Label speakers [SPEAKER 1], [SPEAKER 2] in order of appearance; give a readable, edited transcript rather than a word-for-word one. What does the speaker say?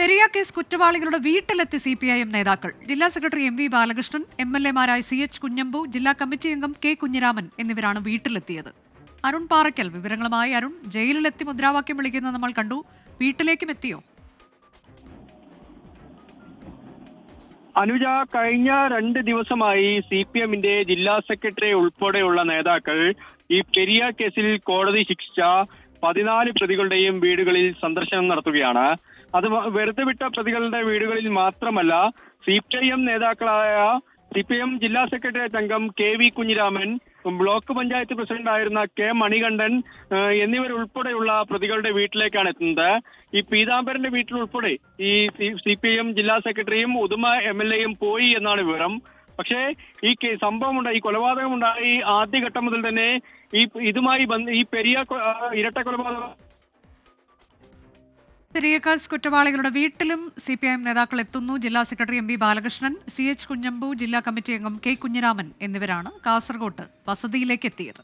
[SPEAKER 1] Periya case കുറ്റവാളികളുടെ വീട്ടിലെത്തി CPIM നേതാക്കൾ. ജില്ലാ സെക്രട്ടറി MV ബാലകൃഷ്ണൻ, MLA-മാരായ CH കുഞ്ഞമ്പു, ജില്ലാ കമ്മിറ്റി അംഗം K കുഞ്ഞിരാമൻ എന്നിവരാണ് വീട്ടിലെത്തിയത്. അരുൺ പാറയ്ക്കൽ വിവരങ്ങളുമായി. അരുൺ, ജയിലിലെത്തി മുദ്രാവാക്യം വിളിക്കുന്നത് നമ്മൾ കണ്ടു. വീട്ടിലേക്കും എത്തിയോ?
[SPEAKER 2] അനുജ, കഴിഞ്ഞ 2 ദിവസമായി CPM-ന്റെ ജില്ലാ സെക്രട്ടറി ഉൾപ്പെടെയുള്ള നേതാക്കൾ ഈ പെരിയ കേസിൽ കോടതി ശിക്ഷിച്ച 14 പ്രതികളുടെയും വീടുകളിൽ സന്ദർശനം നടത്തുകയാണ്. അത് വെറുതെ വിട്ട പ്രതികളുടെ വീടുകളിൽ മാത്രമല്ല, CPIM നേതാക്കളായ CPIM ജില്ലാ സെക്രട്ടേറിയറ്റ് അംഗം KV കുഞ്ഞിരാമൻ, ബ്ലോക്ക് പഞ്ചായത്ത് പ്രസിഡന്റായിരുന്ന K മണികണ്ഠൻ എന്നിവരുൾപ്പെടെയുള്ള പ്രതികളുടെ വീട്ടിലേക്കാണ് എത്തുന്നത്. ഈ പീതാംബരന്റെ വീട്ടിലുൾപ്പെടെ ഈ CPIM ജില്ലാ സെക്രട്ടറിയും ഉദുമ MLA-യും പോയി എന്നാണ് വിവരം. പക്ഷേ ഈ സംഭവമുണ്ടായി, ഈ കൊലപാതകമുണ്ടായി ആദ്യഘട്ടം മുതൽ തന്നെ ഇതുമായി ഈ പെരിയ ഇരട്ട കൊലപാതകം
[SPEAKER 1] പെരിയ കേസ് കുറ്റവാളികളുടെ വീട്ടിലും CPIM നേതാക്കൾ എത്തുന്നു. ജില്ലാ secretary MV Balakrishnan, CH Kunhambu, ജില്ലാ കമ്മിറ്റി അംഗം K കുഞ്ഞിരാമൻ എന്നിവരാണ് കാസർകോട്ട് വസതിയിലേക്ക് എത്തിയത്.